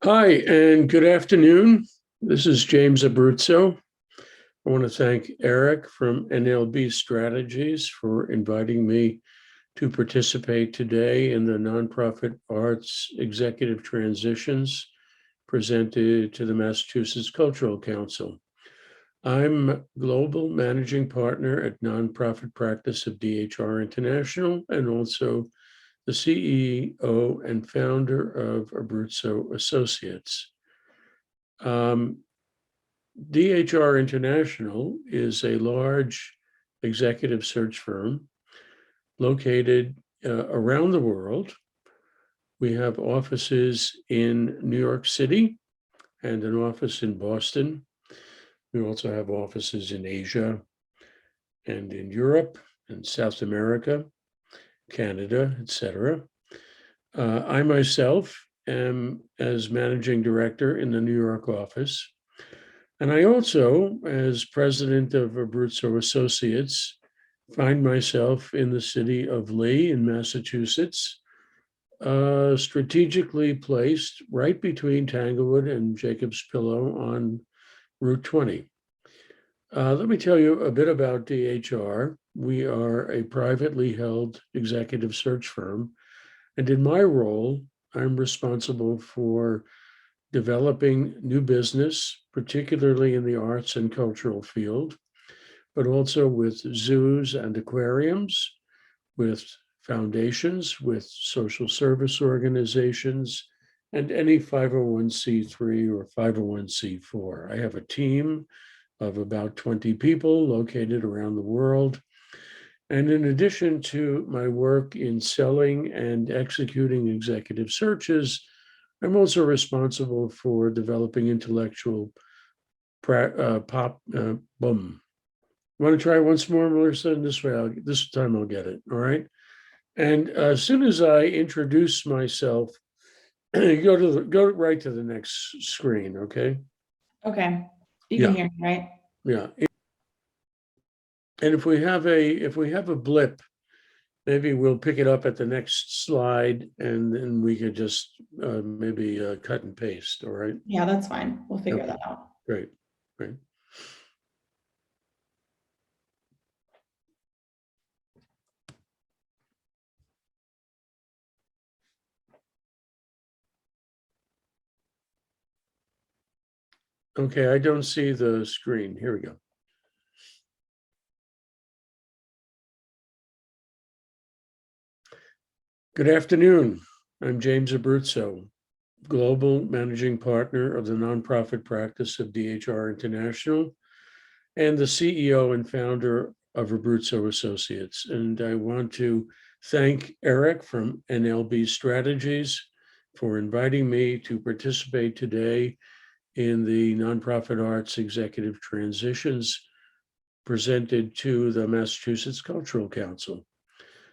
Hi, and good afternoon. This is James Abruzzo. I want to thank Eric from NLB Strategies for inviting me to participate today in the Nonprofit Arts Executive Transitions presented to the Massachusetts Cultural Council. I'm Global Managing Partner at Nonprofit Practice of DHR International and also the CEO and founder of Abruzzo Associates. DHR International is a large executive search firm located around the world. We have offices in New York City and an office in Boston. We also have offices in Asia and in Europe and South America, Canada, etc. I myself am as managing director in the New York office. And I also, as president of Abruzzo Associates, find myself in the city of Lee in Massachusetts, strategically placed right between Tanglewood and Jacob's Pillow on Route 20. Let me tell you a bit about DHR. We are a privately held executive search firm. And in my role, I'm responsible for developing new business, particularly in the arts and cultural field, but also with zoos and aquariums, with foundations, with social service organizations, and any 501c3 or 501c4. I have a team of about 20 people located around the world. And in addition to my work in selling and executing executive searches, I'm also responsible for developing intellectual boom. Want to try once more, Melissa? And this time I'll get it. All right. And as soon as I introduce myself, go right to the next screen. Okay. Okay. You can hear me, right? Yeah. And if we have a blip, maybe we'll pick it up at the next slide, and then we could just maybe cut and paste. All right. Yeah, that's fine. We'll figure that out. Great. Great. Okay, I don't see the screen. Here we go. Good afternoon. I'm James Abruzzo, Global Managing Partner of the Nonprofit Practice of DHR International and the CEO and founder of Abruzzo Associates. And I want to thank Eric from NLB Strategies for inviting me to participate today in the Nonprofit Arts Executive Transitions presented to the Massachusetts Cultural Council.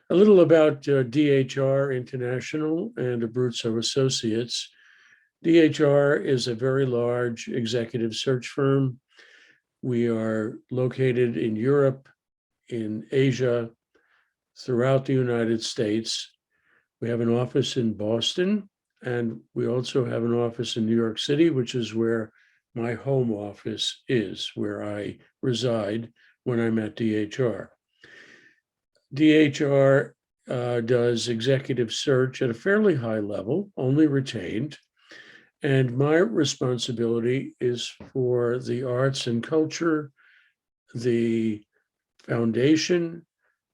A little about DHR International and Abruzzo Associates. DHR is a very large executive search firm. We are located in Europe, in Asia, throughout the United States. We have an office in Boston, and we also have an office in New York City, which is where my home office is, where I reside when I'm at DHR. DHR does executive search at a fairly high level, only retained. And my responsibility is for the arts and culture, the foundation,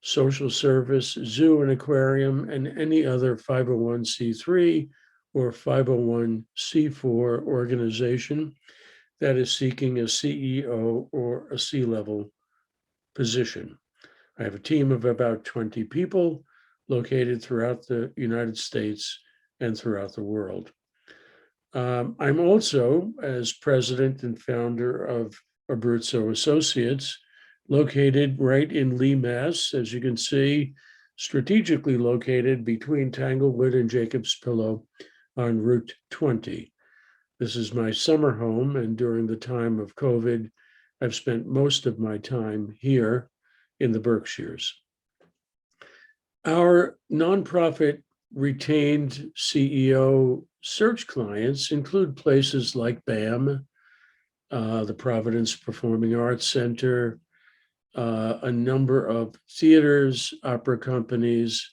social service, zoo and aquarium, and any other 501c3 or 501c4 organization that is seeking a CEO or a C-level position. I have a team of about 20 people located throughout the United States and throughout the world. I'm also, as president and founder of Abruzzo Associates, located right in Lee, Mass, as you can see, strategically located between Tanglewood and Jacob's Pillow on Route 20. This is my summer home, and during the time of COVID, I've spent most of my time here in the Berkshires. Our nonprofit retained CEO search clients include places like BAM, the Providence Performing Arts Center, a number of theaters, opera companies,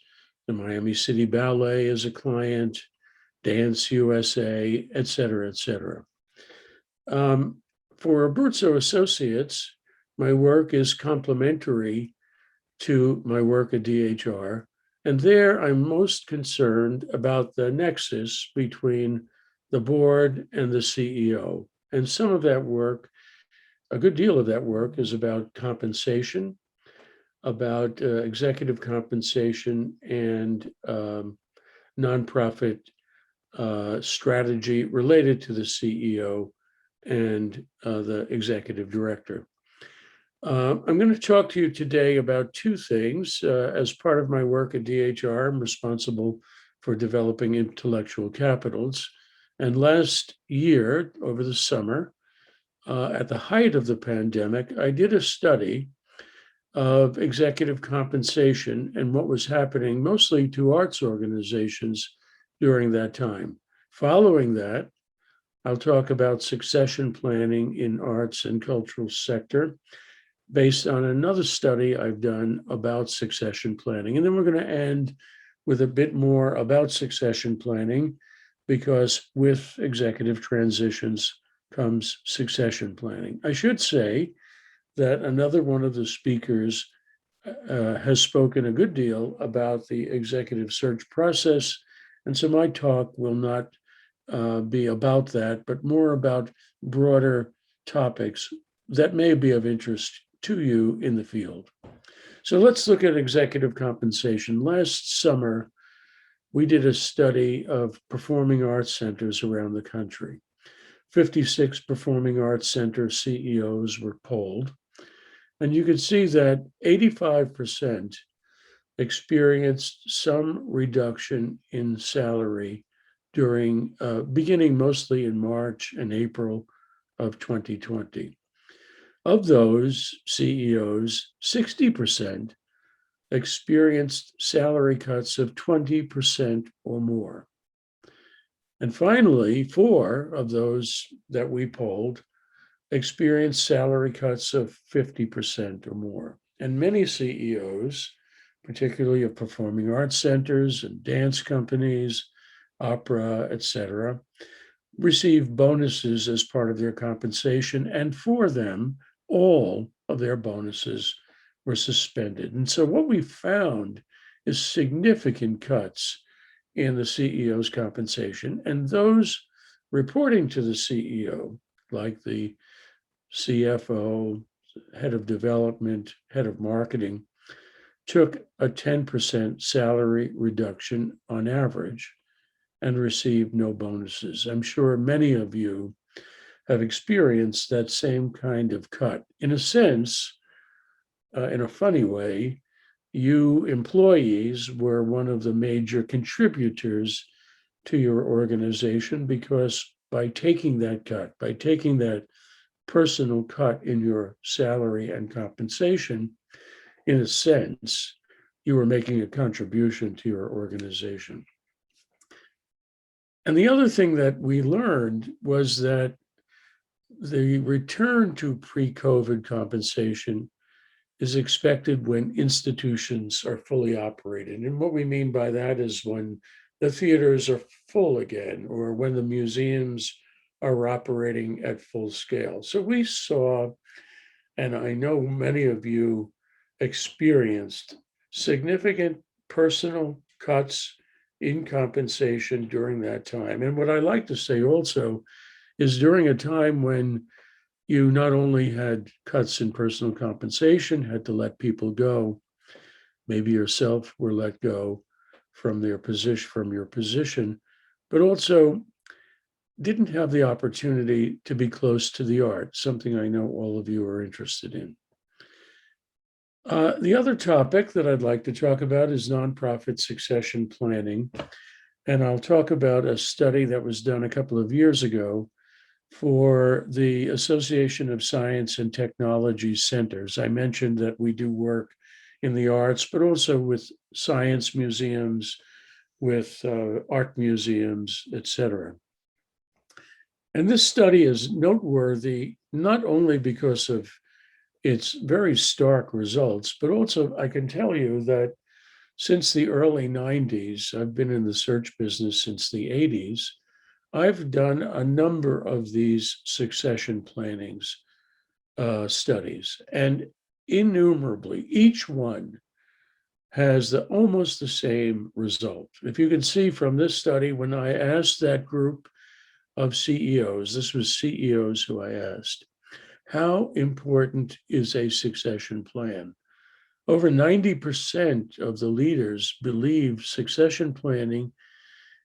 the Miami City Ballet is a client, Dance USA, et cetera, et cetera. For Abruzzo Associates, my work is complementary to my work at DHR. And there I'm most concerned about the nexus between the board and the CEO. And some of that work, a good deal of that work, is about compensation, about executive compensation and nonprofit strategy related to the CEO and the executive director. I'm going to talk to you today about two things. As part of my work at DHR, I'm responsible for developing intellectual capitals. And last year, over the summer, at the height of the pandemic, I did a study of executive compensation and what was happening mostly to arts organizations during that time. Following that, I'll talk about succession planning in arts and cultural sector based on another study I've done about succession planning. And then we're going to end with a bit more about succession planning, because with executive transitions comes succession planning. I should say that another one of the speakers has spoken a good deal about the executive search process. And so my talk will not be about that, but more about broader topics that may be of interest to you in the field. So let's look at executive compensation. Last summer, we did a study of performing arts centers around the country. 56 performing arts center CEOs were polled. And you can see that 85% experienced some reduction in salary during, beginning mostly in March and April of 2020. Of those CEOs, 60% experienced salary cuts of 20% or more. And finally, 4 of those that we polled experienced salary cuts of 50% or more. And many CEOs, particularly of performing arts centers and dance companies, opera, et cetera, receive bonuses as part of their compensation. And for them, all of their bonuses were suspended. And so what we found is significant cuts in the CEO's compensation. And those reporting to the CEO, like the CFO, head of development, head of marketing, took a 10% salary reduction on average and received no bonuses. I'm sure many of you have experienced that same kind of cut. In a sense, in a funny way, you employees were one of the major contributors to your organization, because by taking that cut, by taking that personal cut in your salary and compensation, in a sense, you were making a contribution to your organization. And the other thing that we learned was that the return to pre-COVID compensation is expected when institutions are fully operated. And what we mean by that is when the theaters are full again, or when the museums are operating at full scale. So we saw, and I know many of you experienced, significant personal cuts in compensation during that time. And what I like to say also is during a time when you not only had cuts in personal compensation, had to let people go, maybe yourself were let go from your position, but also didn't have the opportunity to be close to the art, something I know all of you are interested in. The other topic that I'd like to talk about is nonprofit succession planning. And I'll talk about a study that was done a couple of years ago for the Association of Science and Technology Centers. I mentioned that we do work in the arts, but also with science museums, with art museums, etc. And this study is noteworthy not only because of its very stark results, but also I can tell you that since the early 90s, I've been in the search business since the 80s, I've done a number of these succession plannings studies, and innumerably, each one has almost the same result. If you can see from this study, when I asked that group of CEOs, this was CEOs who I asked, how important is a succession plan? Over 90% of the leaders believe succession planning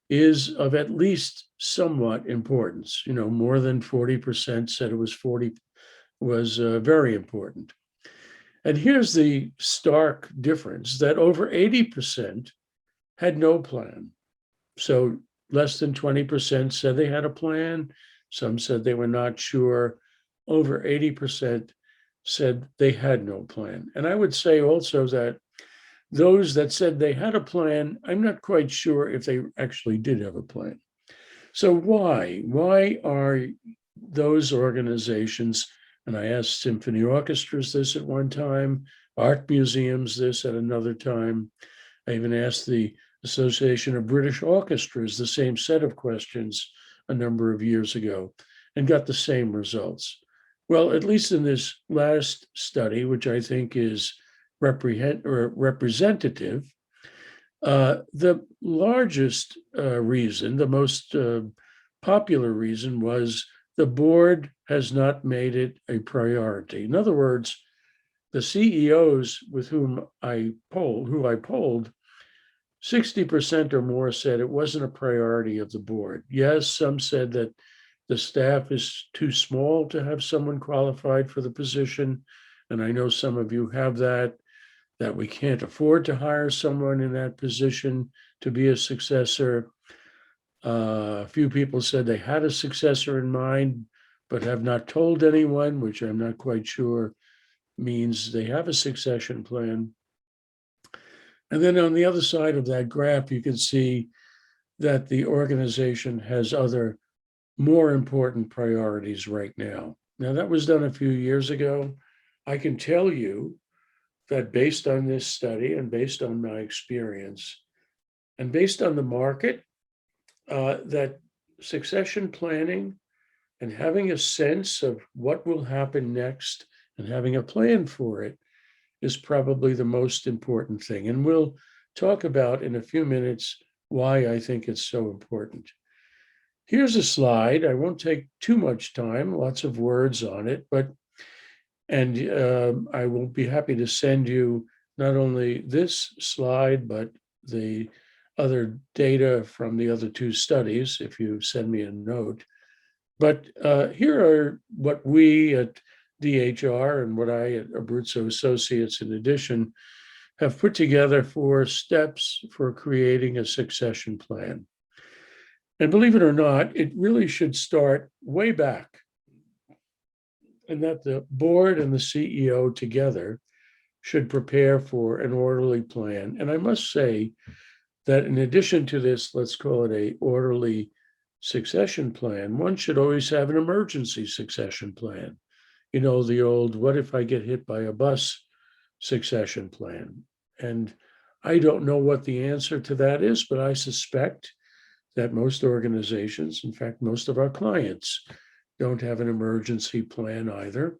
is of at least somewhat importance. You know, more than 40% said it was very important. And here's the stark difference that over 80% had no plan. So less than 20% said they had a plan. Some said they were not sure. Over 80% said they had no plan. And I would say also that those that said they had a plan, I'm not quite sure if they actually did have a plan. So why? Why are those organizations, and I asked symphony orchestras this at one time, art museums this at another time. I even asked the Association of British Orchestras the same set of questions a number of years ago and got the same results. Well, at least in this last study, which I think is representative, the largest reason, the most popular reason was the board has not made it a priority. In other words, the CEOs with whom I polled, 60% or more said it wasn't a priority of the board. Yes, some said that the staff is too small to have someone qualified for the position. And I know some of you have that we can't afford to hire someone in that position to be a successor. A few people said they had a successor in mind, but have not told anyone, which I'm not quite sure means they have a succession plan. And then on the other side of that graph, you can see that the organization has other more important priorities right now. Now, that was done a few years ago. I can tell you that based on this study and based on my experience and based on the market, that succession planning and having a sense of what will happen next and having a plan for it is probably the most important thing. And we'll talk about in a few minutes why I think it's so important. Here's a slide. I won't take too much time, lots of words on it, and I will be happy to send you not only this slide, but the other data from the other two studies, if you send me a note. But here are what we at DHR and what I at Abruzzo Associates in addition have put together for steps for creating a succession plan. And believe it or not, it really should start way back, and that the board and the CEO together should prepare for an orderly plan. And I must say that in addition to this, let's call it a orderly succession plan, one should always have an emergency succession plan. You know, the old, what if I get hit by a bus succession plan? And I don't know what the answer to that is, but I suspect that most organizations, in fact, most of our clients, don't have an emergency plan either.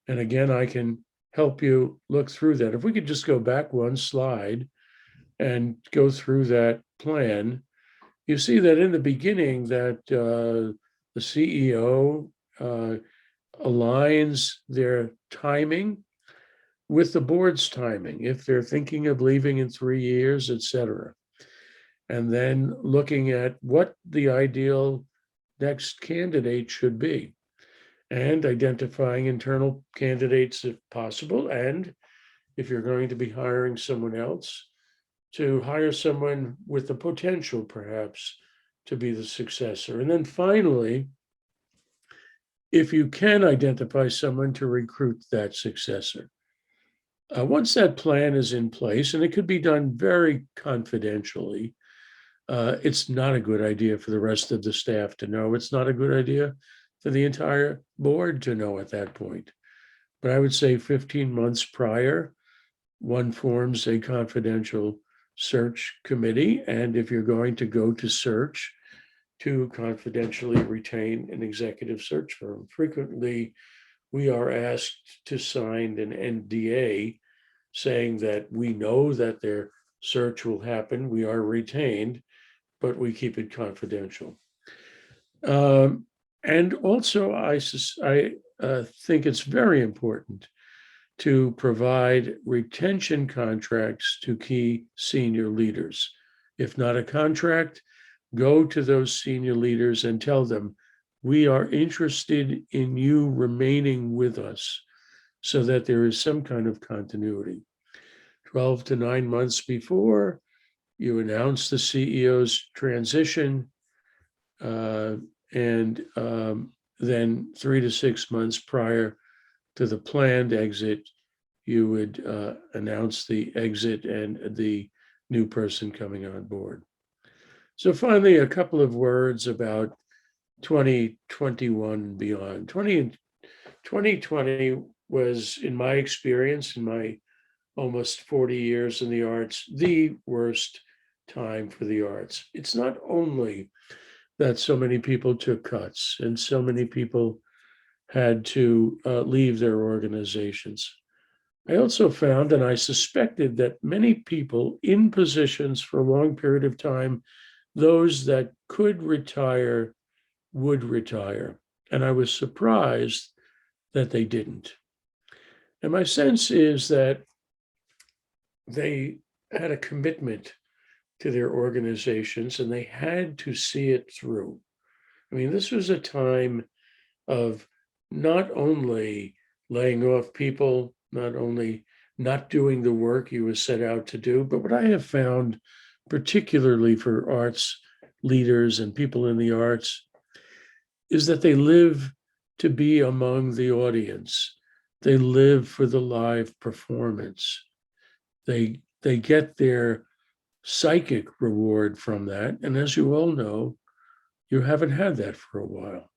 And again, I can help you look through that. If we could just go back one slide and go through that plan, you see that in the beginning that the CEO aligns their timing with the board's timing, if they're thinking of leaving in 3 years, et cetera. And then looking at what the ideal next candidate should be and identifying internal candidates if possible. And if you're going to be hiring someone else, to hire someone with the potential perhaps to be the successor. And then finally, if you can identify someone to recruit that successor. Once that plan is in place, and it could be done very confidentially, It's not a good idea for the rest of the staff to know. It's not a good idea for the entire board to know at that point. But I would say 15 months prior, one forms a confidential search committee. And if you're going to go to search, to confidentially retain an executive search firm. Frequently, we are asked to sign an NDA saying that we know that their search will happen, we are retained, but we keep it confidential. And also, I think it's very important to provide retention contracts to key senior leaders. If not a contract, go to those senior leaders and tell them, we are interested in you remaining with us so that there is some kind of continuity. 12 to 9 months before, you announce the CEO's transition, and then 3 to 6 months prior to the planned exit, you would announce the exit and the new person coming on board. So finally, a couple of words about 2021 and beyond. 2020 was, in my experience, in my almost 40 years in the arts, the worst time for the arts. It's not only that so many people took cuts and so many people had to leave their organizations. I also found, and I suspected, that many people in positions for a long period of time, those that could retire would retire. And I was surprised that they didn't. And my sense is that they had a commitment to their organizations and they had to see it through. I mean, this was a time of not only laying off people, not only not doing the work you was set out to do, but what I have found, particularly for arts leaders and people in the arts, is that they live to be among the audience. They live for the live performance. They get their psychic reward from that. And as you all know, you haven't had that for a while.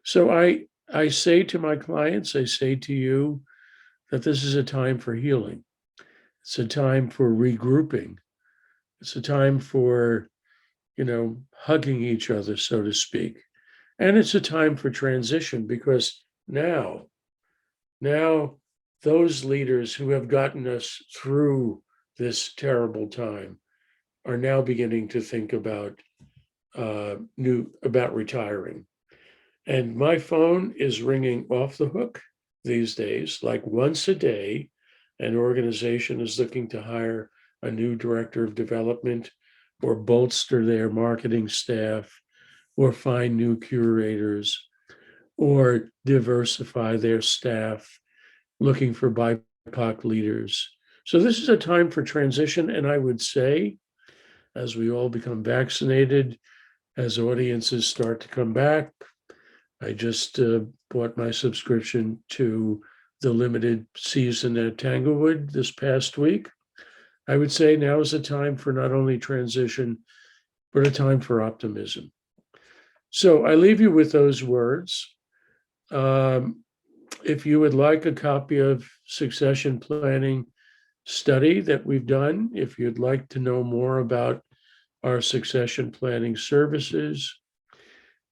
So I say to my clients, I say to you, that this is a time for healing. It's a time for regrouping. It's a time for, hugging each other, so to speak. And it's a time for transition because now those leaders who have gotten us through this terrible time are now beginning to think about retiring. And my phone is ringing off the hook these days, like once a day. An organization is looking to hire a new director of development or bolster their marketing staff or find new curators or diversify their staff, looking for BIPOC leaders. So this is a time for transition. And I would say, as we all become vaccinated, as audiences start to come back, I just bought my subscription to the limited season at Tanglewood this past week. I would say now is a time for not only transition, but a time for optimism. So I leave you with those words. If you would like a copy of succession planning study that we've done, if you'd like to know more about our succession planning services,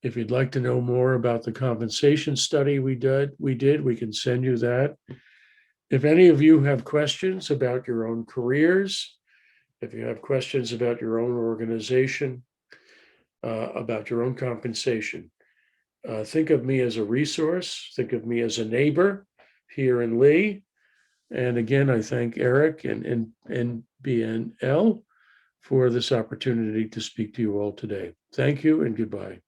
if you'd like to know more about the compensation study we did, we can send you that. If any of you have questions about your own careers, if you have questions about your own organization, about your own compensation, think of me as a resource. Think of me as a neighbor here in Lee. And again, I thank Eric and NBL for this opportunity to speak to you all today. Thank you and goodbye.